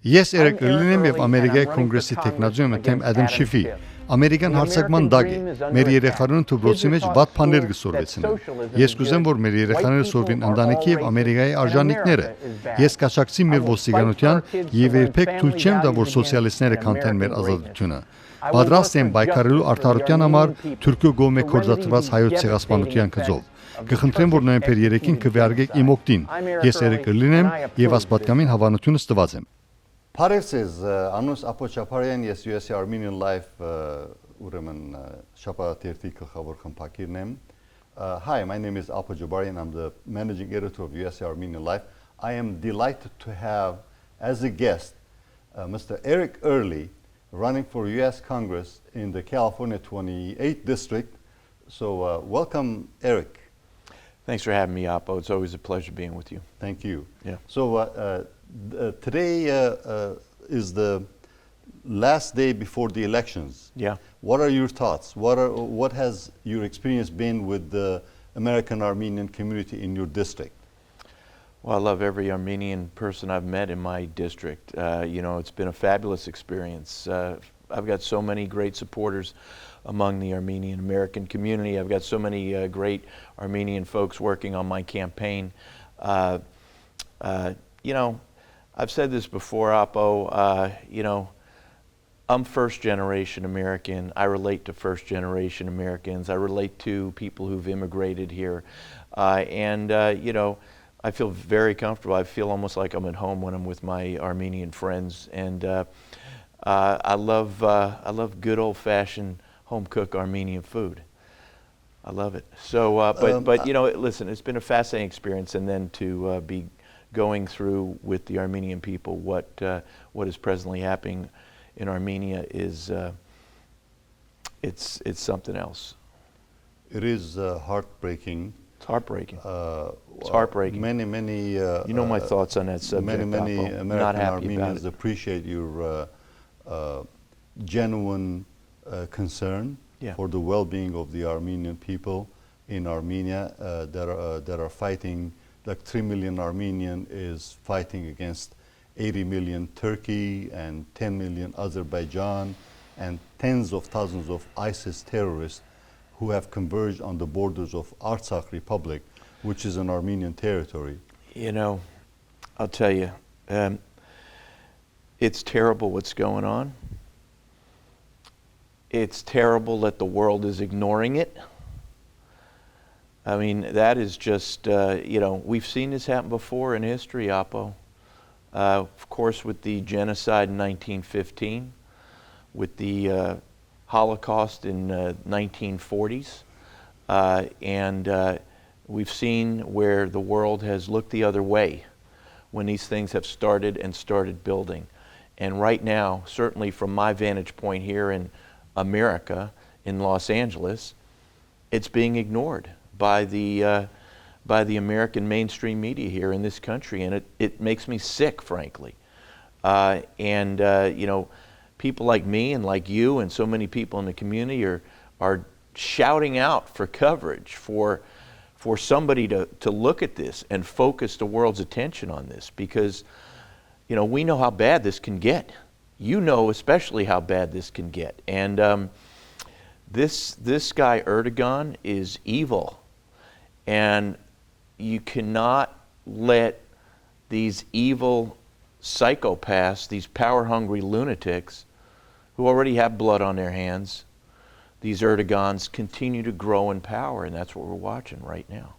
Ես Էրիկ Լինեմ եւ Ամերիկայի կոնգրեսի տեխնազյոնը թեմ Ադամ Շիֆի։ Ամերիկան հարցակման դագ է։ Մեր երեխաներուն դպրոցի մեջ վատ բաներ կսորվեցնեն։ Ես կուզեմ, որ մեր երեխաները սովորեն ընտանիքի եւ Ամերիկայի արժանինքները։ Ես կաշակցի մեր ոստիկանության եւ երբեք թույլ չեմ տա, որ սոցիալիստները քանդեն մեր ազատությունը։ Պատրաստ եմ պայքարելու արդարության համար Թուրքիո կողմէ կորզաթված հայոց ցեղասպանության գծով։ Կխնդրեմ, որ նոյեմբեր 3-ին կվեարկեք իմ օգտին։ Ես Էրիկ Լինեմ եւ ասպատկամին հավանությունս տված եմ։ Parevsiz, Anus Apochaparyan, yes, USA Armenian Life, Ureman Shapa Tertikal Khavor Khampakirnem. Hi, my name is Apo Jabarian. I'm the managing editor of USA Armenian Life. I am delighted to have as a guest Mr. Eric Early, running for US Congress in the California 28th District. So welcome, Eric. Thanks for having me, Apo. It's always a pleasure being with you. Thank you. Yeah. So today is the last day before the elections. Yeah. What are your thoughts? What has your experience been with the American Armenian community in your district? Well, I love every Armenian person I've met in my district. You know, it's been a fabulous experience. I've got so many great supporters among the Armenian American community. I've got so many great Armenian folks working on my campaign. You know, I've said this before, Apo, you know, I'm first generation American. I relate to first generation Americans. I relate to people who've immigrated here. You know, I feel very comfortable. I feel almost like I'm at home when I'm with my Armenian friends. And I love good old-fashioned home-cooked Armenian food. I love it. So, but you know, listen, it's been a fascinating experience, and then to be going through with the Armenian people what is presently happening in Armenia is it's something else. It is heartbreaking. It's heartbreaking. It's heartbreaking. Many. You know my thoughts on that subject. Many Apo. American Not happy Armenians about it. appreciate your genuine concern for the well-being of the Armenian people in Armenia that are fighting. Like 3 million Armenian is fighting against 80 million Turkey and 10 million Azerbaijan and tens of thousands of ISIS terrorists who have converged on the borders of Artsakh Republic, which is an Armenian territory. You know, I'll tell you, it's terrible what's going on. It's terrible that the world is ignoring it. I mean, that is just, you know, we've seen this happen before in history, Apo. Of course, with the genocide in 1915, with the Holocaust in 1940s, and we've seen where the world has looked the other way when these things have started building. And right now, certainly from my vantage point here in America, in Los Angeles, it's being ignored by the American mainstream media here in this country, and it makes me sick, frankly. You know, people like me and like you and so many people in the community are shouting out for coverage, for somebody to look at this and focus the world's attention on this, because, you know, we know how bad this can get. You know especially how bad this can get. And this guy Erdogan is evil. And you cannot let these evil psychopaths, these power-hungry lunatics, who already have blood on their hands, these Erdogans, continue to grow in power, and that's what we're watching right now.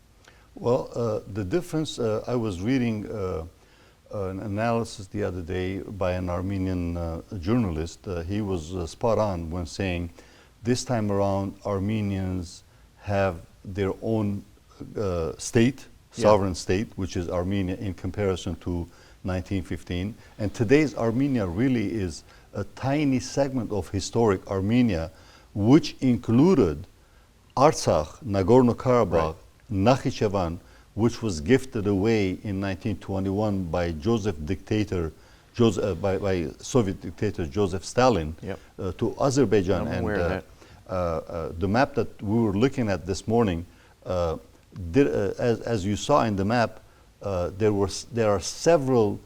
Well, the difference, I was reading an analysis the other day by an Armenian journalist. He was spot on when saying this time around Armenians have their own state, sovereign state, which is Armenia in comparison to 1915. And today's Armenia really is a tiny segment of historic Armenia, which included Artsakh, Nagorno-Karabakh, Nakhichevan, which was gifted away in 1921 by by Soviet dictator Joseph Stalin to Azerbaijan. I'm aware of that. The map that we were looking at this morning, as you saw in the map, there are several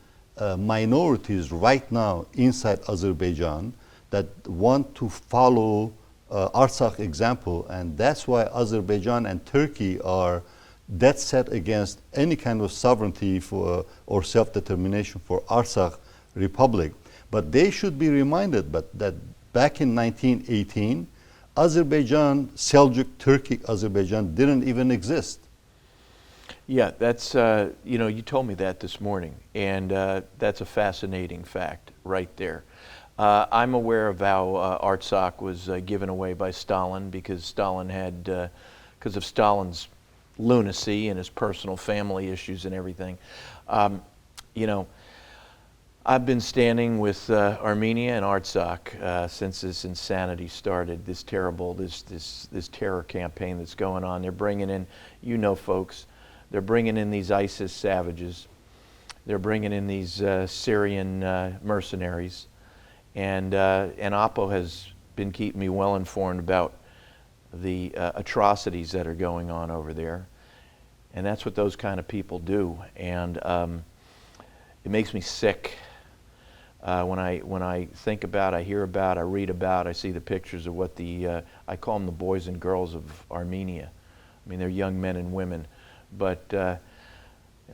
minorities right now inside Azerbaijan that want to follow Artsakh example, and that's why Azerbaijan and Turkey are dead set against any kind of sovereignty for or self-determination for Artsakh Republic. But they should be reminded that back in 1918, Azerbaijan, Seljuk Turkic Azerbaijan didn't even exist. Yeah, that's, you told me that this morning, and that's a fascinating fact right there. I'm aware of how Artsakh was given away by Stalin because Stalin had, because of Stalin's lunacy and his personal family issues and everything. I've been standing with Armenia and Artsakh since this insanity started, this terrible, this terror campaign that's going on. They're bringing in, folks, they're bringing in these ISIS savages. They're bringing in these Syrian mercenaries. And Oppo has been keeping me well informed about the atrocities that are going on over there. And that's what those kind of people do. And it makes me sick when I think about, I hear about, I read about, I see the pictures of what I call them the boys and girls of Armenia. I mean, they're young men and women. But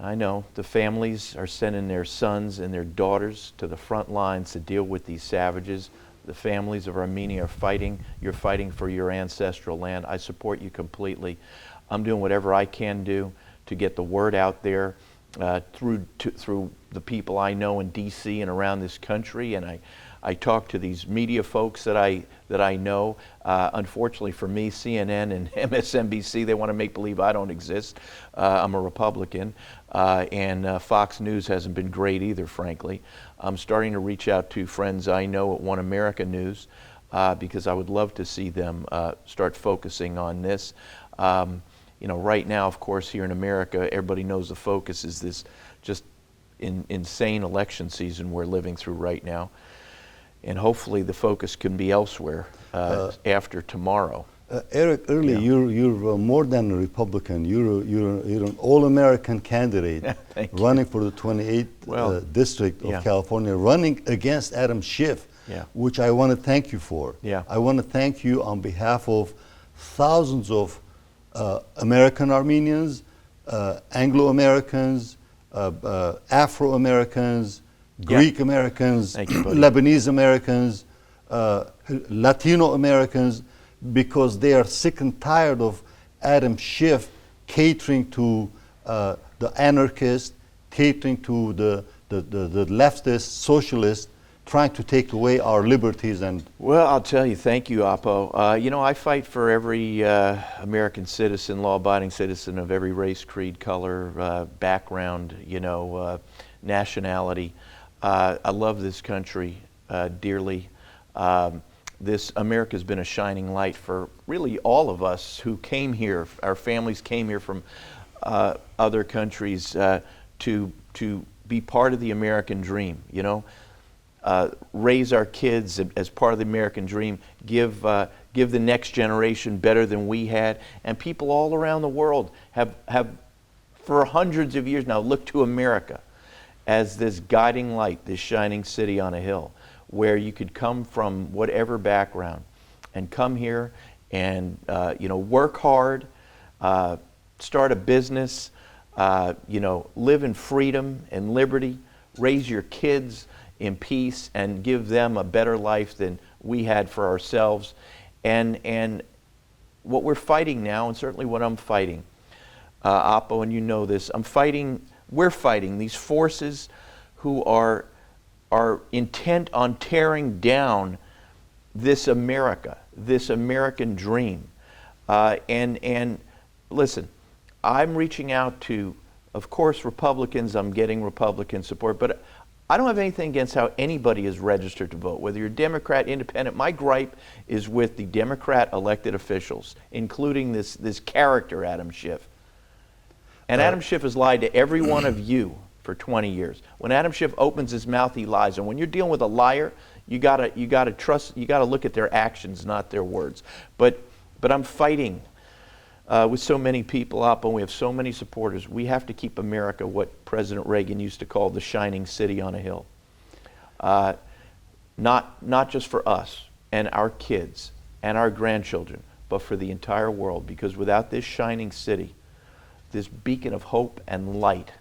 I know the families are sending their sons and their daughters to the front lines to deal with these savages. The families of Armenia are fighting. You're fighting for your ancestral land. I support you completely. I'm doing whatever I can do to get the word out there through the people I know in D.C. and around this country. And I talk to these media folks that I know. Unfortunately for me, CNN and MSNBC, they want to make believe I don't exist. I'm a Republican. And Fox News hasn't been great either, frankly. I'm starting to reach out to friends I know at One America News because I would love to see them start focusing on this. Right now, of course, here in America, everybody knows the focus is this just insane election season we're living through right now. And hopefully the focus can be elsewhere after tomorrow. Eric, earlier you're more than a Republican. You're an all-American candidate running for the 28th district of California, running against Adam Schiff, which I want to thank you for. I want to thank you on behalf of thousands of American Armenians, Anglo-Americans, Afro-Americans, Greek Americans, Lebanese Americans, Latino Americans, because they are sick and tired of Adam Schiff catering to the anarchists, catering to the leftist, socialists, trying to take away our liberties. And well, I'll tell you, thank you, Oppo. I fight for every American citizen, law-abiding citizen of every race, creed, color, background, nationality. I love this country dearly. This America's been a shining light for really all of us who came here. Our families came here from other countries to be part of the American dream. Raise our kids as part of the American dream. Give the next generation better than we had. And people all around the world have for hundreds of years now looked to America as this guiding light, this shining city on a hill, where you could come from whatever background and come here and work hard, start a business, live in freedom and liberty, raise your kids in peace, and give them a better life than we had for ourselves. And what we're fighting now, and certainly what I'm fighting, Oppo, and you know this, we're fighting these forces who are intent on tearing down this America, this American dream. And listen, I'm reaching out to, of course, Republicans. I'm getting Republican support, but I don't have anything against how anybody is registered to vote, whether you're Democrat, Independent. My gripe is with the Democrat elected officials, including this character, Adam Schiff. And Adam Schiff has lied to every one of you for 20 years. When Adam Schiff opens his mouth, he lies. And when you're dealing with a liar, you gotta look at their actions, not their words. But I'm fighting with so many people up and we have so many supporters, we have to keep America what President Reagan used to call the shining city on a hill. Not just for us and our kids and our grandchildren, but for the entire world, because without this shining city, this beacon of hope and light,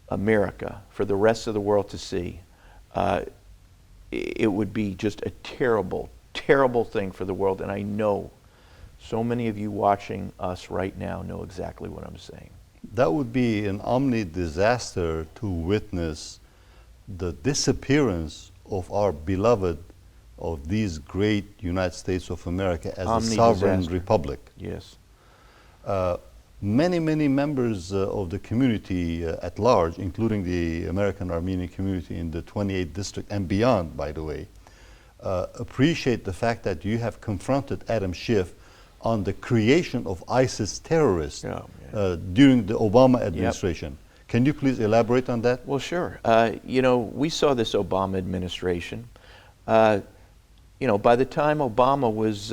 America, for the rest of the world to see, it would be just a terrible, terrible thing for the world. And I know so many of you watching us right now know exactly what I'm saying. That would be an omni-disaster to witness the disappearance of our beloved, of these great United States of America as a sovereign republic. Yes. Many members of the community at large, including the American Armenian community in the 28th district and beyond, by the way, appreciate the fact that you have confronted Adam Schiff on the creation of ISIS terrorists during the Obama administration. Yep. Can you please elaborate on that? Well, sure. You know, we saw this Obama administration. You know, by the time Obama was,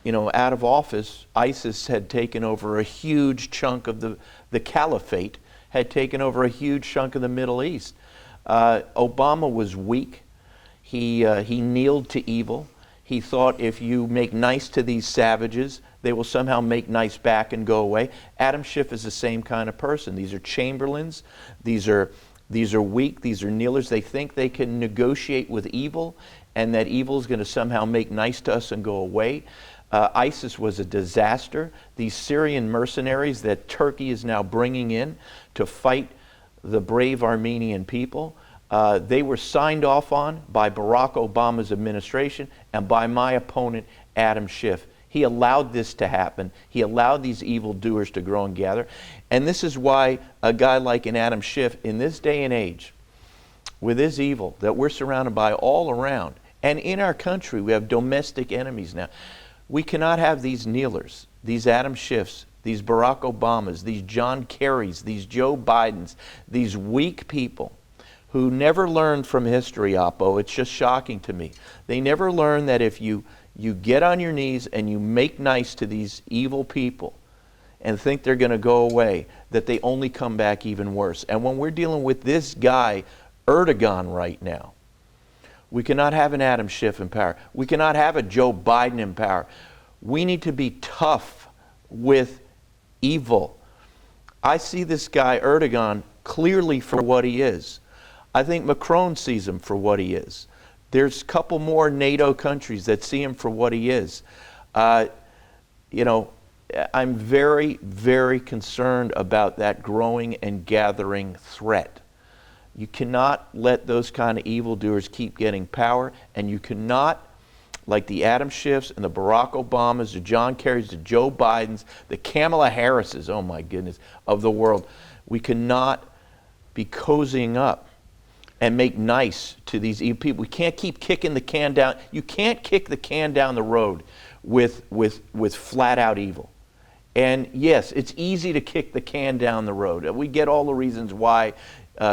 you know, out of office, ISIS had taken over a huge chunk of the caliphate, had taken over a huge chunk of the Middle East. Obama was weak. He kneeled to evil. He thought if you make nice to these savages, they will somehow make nice back and go away. Adam Schiff is the same kind of person. These are chamberlains. These are weak. These are kneelers. They think they can negotiate with evil, and that evil is going to somehow make nice to us and go away. ISIS was a disaster. These Syrian mercenaries that Turkey is now bringing in to fight the brave Armenian people, they were signed off on by Barack Obama's administration and by my opponent, Adam Schiff. He allowed this to happen. He allowed these evildoers to grow and gather. And this is why a guy like an Adam Schiff, in this day and age, with his evil that we're surrounded by all around, and in our country we have domestic enemies now. We cannot have these kneelers, these Adam Schiffs, these Barack Obamas, these John Kerrys, these Joe Bidens, these weak people who never learned from history, Oppo. It's just shocking to me. They never learn that if you get on your knees and you make nice to these evil people and think they're going to go away, that they only come back even worse. And when we're dealing with this guy, Erdogan, right now, we cannot have an Adam Schiff in power. We cannot have a Joe Biden in power. We need to be tough with evil. I see this guy, Erdogan, clearly for what he is. I think Macron sees him for what he is. There's a couple more NATO countries that see him for what he is. You know, I'm very, very concerned about that growing and gathering threat. You cannot let those kind of evildoers keep getting power, and you cannot, like the Adam Schiffs and the Barack Obamas, the John Kerrys, the Joe Bidens, the Kamala Harrises, oh my goodness, of the world, we cannot be cozying up and make nice to these evil people. We can't keep kicking the can down. You can't kick the can down the road with flat out evil. And yes, it's easy to kick the can down the road. We get all the reasons why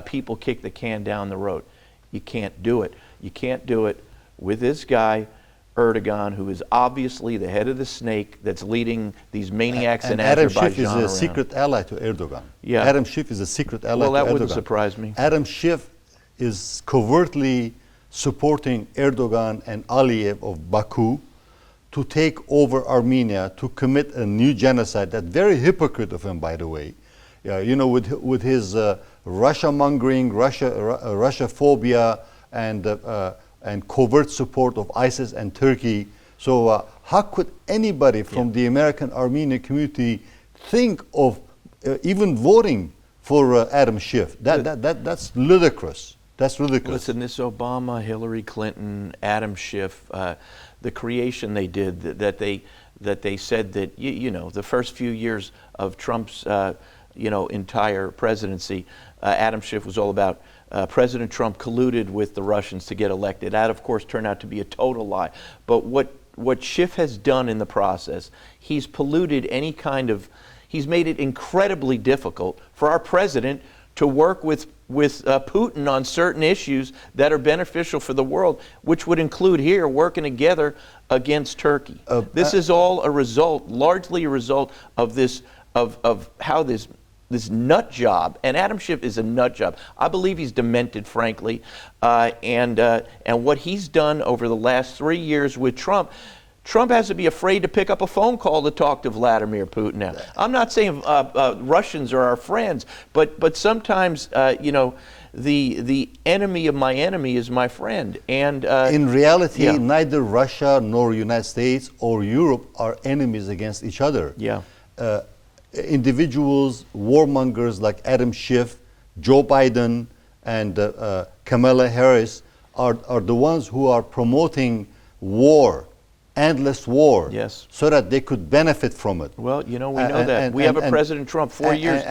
people kick the can down the road. You can't do it. You can't do it with this guy, Erdogan, who is obviously the head of the snake that's leading these maniacs in Azerbaijan Adam Schiff is a secret ally to Erdogan. Yeah. Adam Schiff is a secret ally to Erdogan. Well, that wouldn't surprise me. Adam Schiff is covertly supporting Erdogan and Aliyev of Baku to take over Armenia, to commit a new genocide. That's very hypocrite of him, by the way. You know, with his Russia-mongering, Russia-phobia, and covert support of ISIS and Turkey. So how could anybody from the American Armenian community think of even voting for Adam Schiff? That's ludicrous. That's ridiculous. Listen, this Obama, Hillary Clinton, Adam Schiff, the creation they did, that they said that, you know, the first few years of Trump's you know, entire presidency, Adam Schiff was all about President Trump colluded with the Russians to get elected. That, of course, turned out to be a total lie. But what Schiff has done in the process, he's polluted any kind of, he's made it incredibly difficult for our president to work with with Putin on certain issues that are beneficial for the world, which would include here working together against Turkey. This is all a result, largely a result of this, of how this nut job, and Adam Schiff is a nut job. I believe he's demented, frankly, and what he's done over the last 3 years with Trump. Trump has to be afraid to pick up a phone call to talk to Vladimir Putin now. I'm not saying Russians are our friends, but sometimes, you know, the enemy of my enemy is my friend. And in reality, yeah. neither Russia nor United States or Europe are enemies against each other. Yeah. Individuals, warmongers like Adam Schiff, Joe Biden, and Kamala Harris are the ones who are promoting war, endless war, yes, so that they could benefit from it. Well, you know, we know that. We have a President Trump, 4 years,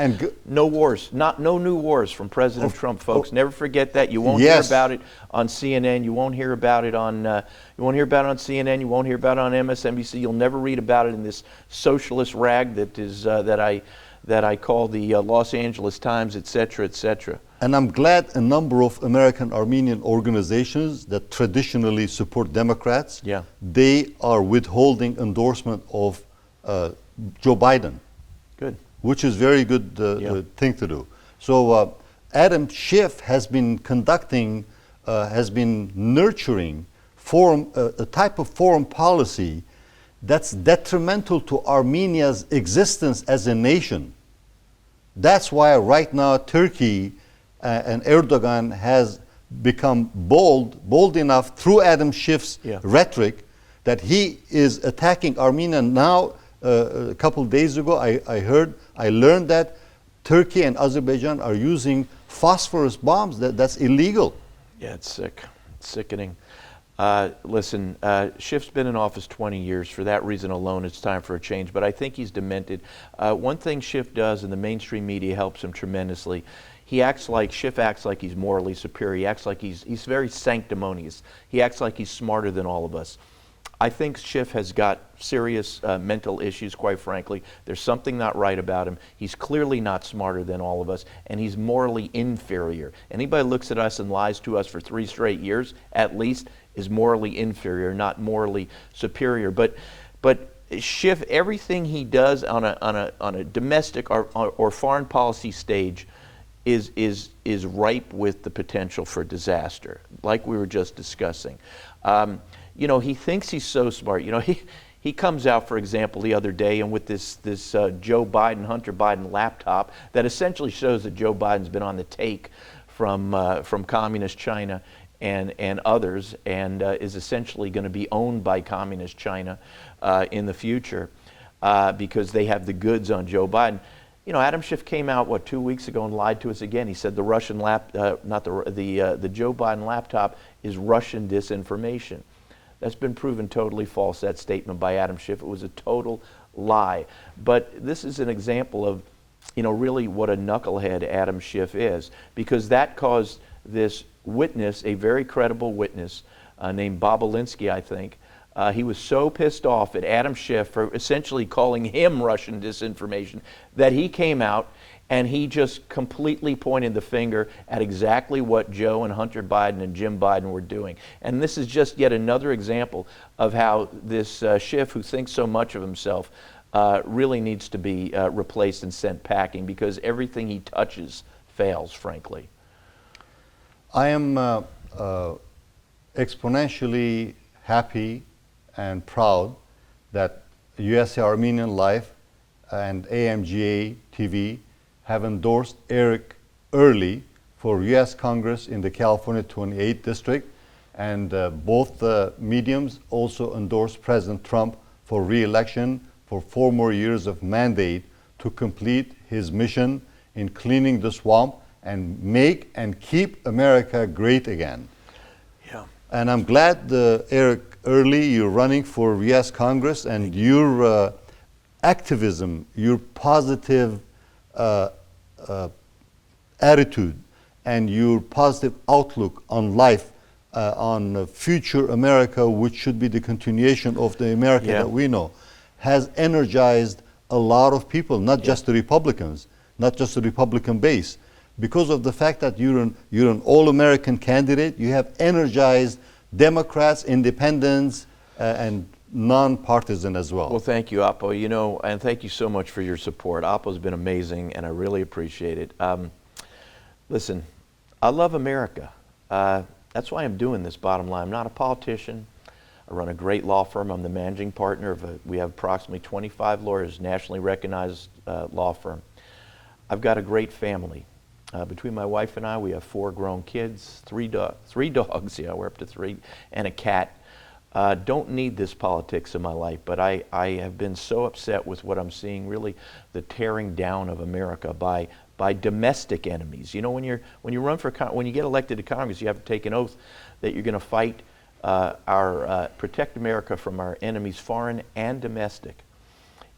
no wars, no new wars from President Trump, folks. Never forget that. You won't hear about it on CNN. You won't hear about it on CNN. You won't hear about it on MSNBC. You'll never read about it in this socialist rag that is that I call the Los Angeles Times, et cetera, et cetera. And I'm glad a number of American Armenian organizations that traditionally support Democrats, yeah, they are withholding endorsement of Joe Biden. Good. Which is very good thing to do. So Adam Schiff has been conducting, has been nurturing a type of foreign policy that's detrimental to Armenia's existence as a nation. That's why right now Turkey and Erdogan has become bold enough through Adam Schiff's rhetoric that he is attacking Armenia. Now, a couple of days ago, I learned that Turkey and Azerbaijan are using phosphorus bombs. That's illegal. Yeah, it's sick. It's sickening. Listen, Schiff's been in office 20 years. For that reason alone, it's time for a change. But I think he's demented. One thing Schiff does, and the mainstream media helps him tremendously, Schiff acts like he's morally superior. He acts like he's very sanctimonious. He acts like he's smarter than all of us. I think Schiff has got serious mental issues, quite frankly. There's something not right about him. He's clearly not smarter than all of us, and he's morally inferior. Anybody who looks at us and lies to us for 3 straight years, at least, is morally inferior, not morally superior. But Schiff, everything he does on a domestic or foreign policy stage is ripe with the potential for disaster, like we were just discussing. You know, he thinks he's so smart. You know, he comes out, for example, the other day, and with this Joe Biden, Hunter Biden laptop that essentially shows that Joe Biden's been on the take from communist China and others, and is essentially going to be owned by communist China in the future because they have the goods on Joe Biden. You know, Adam Schiff came out 2 weeks ago and lied to us again. He said the Russian the Joe Biden laptop is Russian disinformation. That's been proven totally false, that statement by Adam Schiff. It was a total lie. But this is an example of, you know, really what a knucklehead Adam Schiff is, because that caused this witness, a very credible witness named Bobolinsky, I think. He was so pissed off at Adam Schiff for essentially calling him Russian disinformation that he came out and he just completely pointed the finger at exactly what Joe and Hunter Biden and Jim Biden were doing. And this is just yet another example of how this Schiff, who thinks so much of himself, really needs to be replaced and sent packing, because everything he touches fails, frankly. I am exponentially happy and proud that USA Armenian Life and AMGA TV have endorsed Eric Early for U.S. Congress in the California 28th District, and both mediums also endorsed President Trump for re-election for 4 more years of mandate to complete his mission in cleaning the swamp and make and keep America great again. Yeah. And I'm glad, Eric Early, you're running for U.S. Congress, and your activism, your positive attitude, and your positive outlook on life, on future America, which should be the continuation of the America that we know, has energized a lot of people, not just the Republicans, not just the Republican base, because of the fact that you're an all-American candidate. You have energized Democrats, independents, and non-partisan as well. Well, thank you, Oppo. You know, and thank you so much for your support. Oppo's been amazing, and I really appreciate it. Listen, I love America. That's why I'm doing this, bottom line. I'm not a politician. I run a great law firm. I'm the managing partner of we have approximately 25 lawyers, nationally recognized law firm. I've got a great family. Between my wife and I, we have 4 grown kids, 3 dogs, yeah, we're up to 3, and a cat. Don't need this politics in my life, but I have been so upset with what I'm seeing, really the tearing down of America by domestic enemies. You know, when you get elected to Congress, you have to take an oath that you're going to fight protect America from our enemies, foreign and domestic.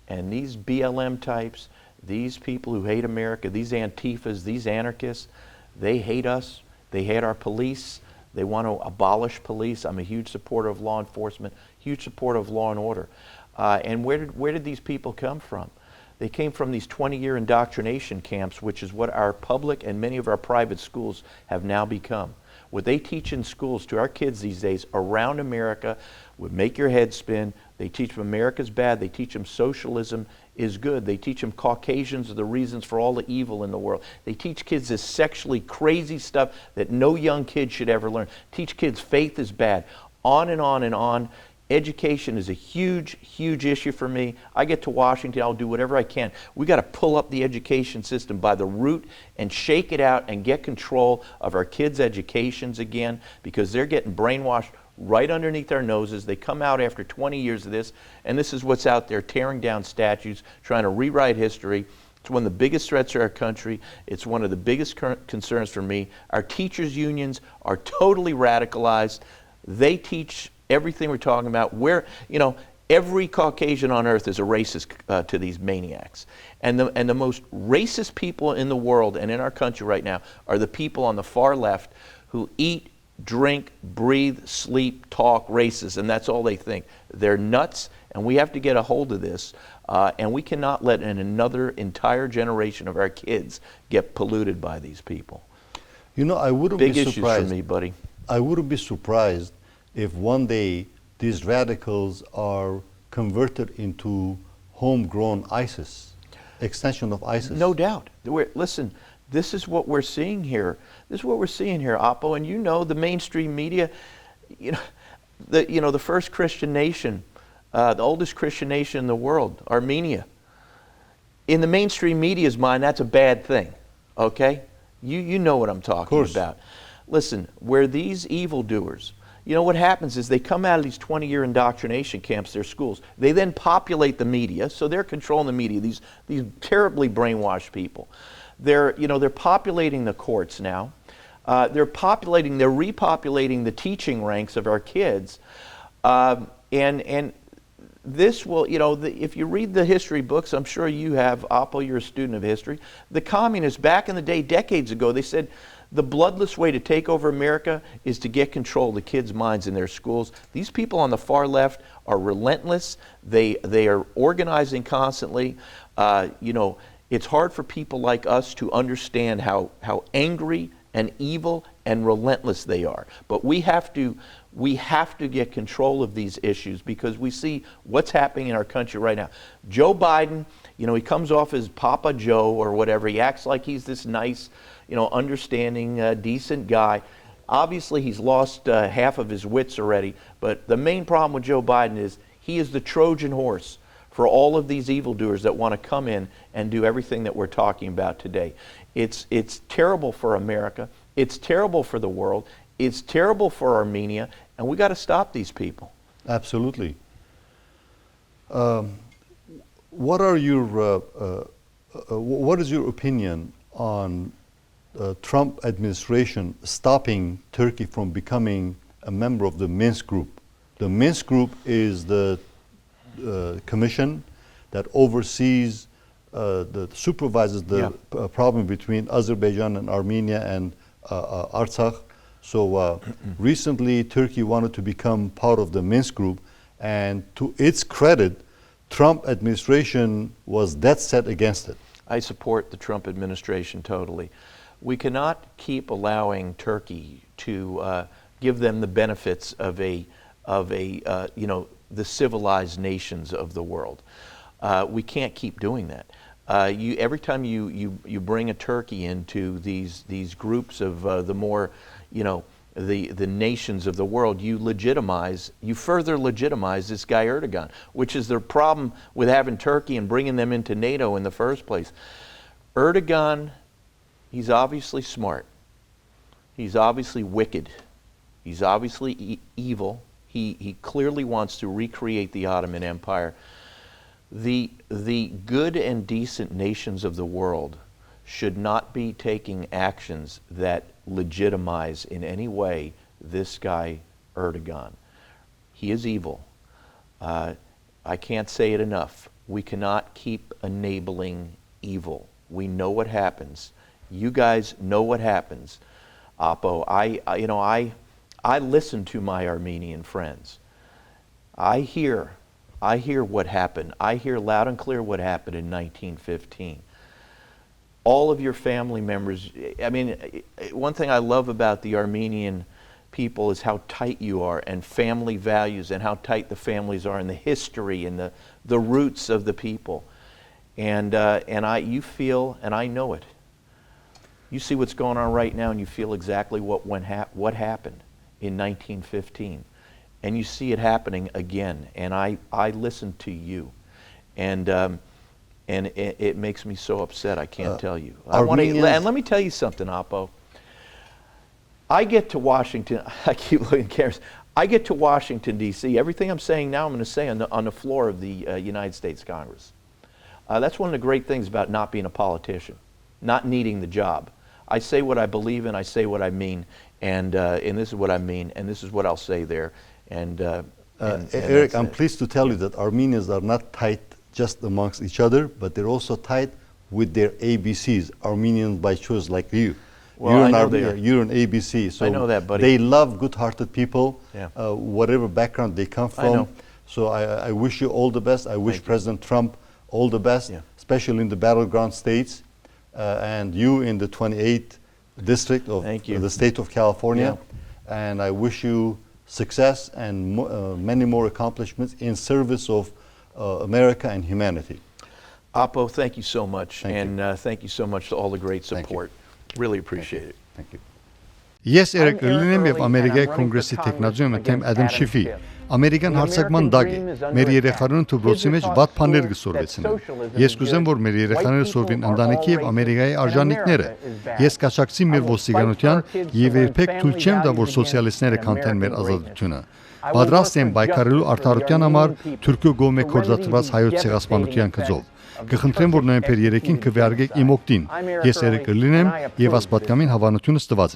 And these BLM types, these people who hate America, these Antifas, these anarchists, they hate us. They hate our police. They want to abolish police. I'm a huge supporter of law enforcement, huge supporter of law and order. And where did these people come from? They came from these 20-year indoctrination camps, which is what our public and many of our private schools have now become. What they teach in schools to our kids these days around America would make your head spin. They teach them America's bad. They teach them socialism is good. They teach them Caucasians are the reasons for all the evil in the world. They teach kids this sexually crazy stuff that no young kid should ever learn. Teach kids faith is bad. On and on and on. Education is a huge, huge issue for me. I get to Washington, I'll do whatever I can. We got to pull up the education system by the root and shake it out and get control of our kids' educations again, because they're getting brainwashed right underneath our noses. They come out after 20 years of this, and this is what's out there, tearing down statues, trying to rewrite history. It's one of the biggest threats to our country. It's one of the biggest concerns for me. Our teachers' unions are totally radicalized. They teach everything we're talking about, where, you know, every Caucasian on earth is a racist to these maniacs. And the most racist people in the world and in our country right now are the people on the far left who eat, drink, breathe, sleep, talk racist, and that's all they think. They're nuts, and we have to get a hold of this, and we cannot let another entire generation of our kids get polluted by these people. You know, I wouldn't be surprised. Big issues for me, buddy. I wouldn't be surprised if one day these radicals are converted into homegrown ISIS, extension of ISIS. No doubt. Listen, this is what we're seeing here. This is what we're seeing here, Oppo. And you know, the mainstream media, the first Christian nation, the oldest Christian nation in the world, Armenia. In the mainstream media's mind, that's a bad thing. Okay? You know what I'm talking about. Listen, where these evildoers, you know what happens is they come out of these 20-year indoctrination camps, their schools. They then populate the media, so they're controlling the media. These terribly brainwashed people. They're populating the courts now. They're repopulating the teaching ranks of our kids, and this will, if you read the history books, I'm sure you have, Oppo, you're a student of history. The communists back in the day, decades ago, they said, the bloodless way to take over America is to get control of the kids' minds in their schools. These people on the far left are relentless. They are organizing constantly. It's hard for people like us to understand how angry and evil and relentless they are. But we have to get control of these issues, because we see what's happening in our country right now. Joe Biden, he comes off as Papa Joe or whatever. He acts like he's this nice, understanding, decent guy. Obviously, he's lost half of his wits already. But the main problem with Joe Biden is he is the Trojan horse for all of these evildoers that want to come in and do everything that we're talking about today. It's terrible for America. It's terrible for the world. It's terrible for Armenia, and we got to stop these people. Absolutely. What is your opinion on Trump administration stopping Turkey from becoming a member of the Minsk Group? The Minsk Group is the commission that oversees, supervises the problem between Azerbaijan and Armenia and Artsakh. So recently Turkey wanted to become part of the Minsk Group, and to its credit, Trump administration was dead set against it. I support the Trump administration totally. We cannot keep allowing Turkey to give them the benefits of the civilized nations of the world. We can't keep doing that. Every time you bring a Turkey into these groups of the more, the nations of the world, you further legitimize this guy Erdogan, which is the problem with having Turkey and bringing them into NATO in the first place. Erdogan, he's obviously smart. He's obviously wicked. He's obviously evil. He clearly wants to recreate the Ottoman Empire. The good and decent nations of the world should not be taking actions that legitimize in any way this guy Erdogan. He is evil. I can't say it enough. We cannot keep enabling evil. We know what happens. You guys know what happens. Apo, I listen to my Armenian friends. I hear what happened. I hear loud and clear what happened in 1915. All of your family members, one thing I love about the Armenian people is how tight you are, and family values, and how tight the families are, and the history and the roots of the people. And you feel, and I know it. You see what's going on right now, and you feel exactly what happened in 1915. And you see it happening again. And I listen to you. And it makes me so upset, I can't tell you. And let me tell you something, Apo. I get to Washington, I keep looking at cameras. I get to Washington, D.C. Everything I'm saying now, I'm going to say on the floor of the United States Congress. That's one of the great things about not being a politician, not needing the job. I say what I believe in, I say what I mean, and this is what I mean, and this is what I'll say there. And Eric, I'm pleased to tell you that Armenians are not tight just amongst each other, but they're also tight with their ABCs, Armenians by choice like you. Well, you're an ABC, so I know that, buddy. They love good-hearted people, yeah. Whatever background they come from. I know. So I wish you all the best. I wish President Trump all the best, yeah. especially in the battleground states, and you in the 28th district of the state of California. Yeah. And I wish you success and many more accomplishments in service of America and humanity. Apo, thank you so much, thank you so much to all the great support. Really appreciate it. Thank you. Ես Էրիկ Էրլինեմ եւ Ամերիկայի կոնգրեսի տեխնազոյը թեմ Ադամ Շիֆի Ամերիկան հարցակման դագ է մեր երեխաներուն դպրոցի մեջ վատ բաներ կսորվեցնեն ես կուզեմ որ մեր երեխաները սորվին ընտանիքի եւ Ամերիկայի արժանինքները ես կաշակցի մեր ոստիկանության եւ երբեք թույլ չեմ տա որ սոցիալիստները քանթեն մեր ազատությունը պատրաստ եմ պայքարելու արդարության համար Թուրքիո գոմե կորզացված հայոց ցեղասպանության գծով Կխնդրեմ որ նոյեմբեր 3-ին կվեարկեք իմ օգտին ես Էրիկ Էրլինեմ եւ ասպատկամին հավանությունս տված եմ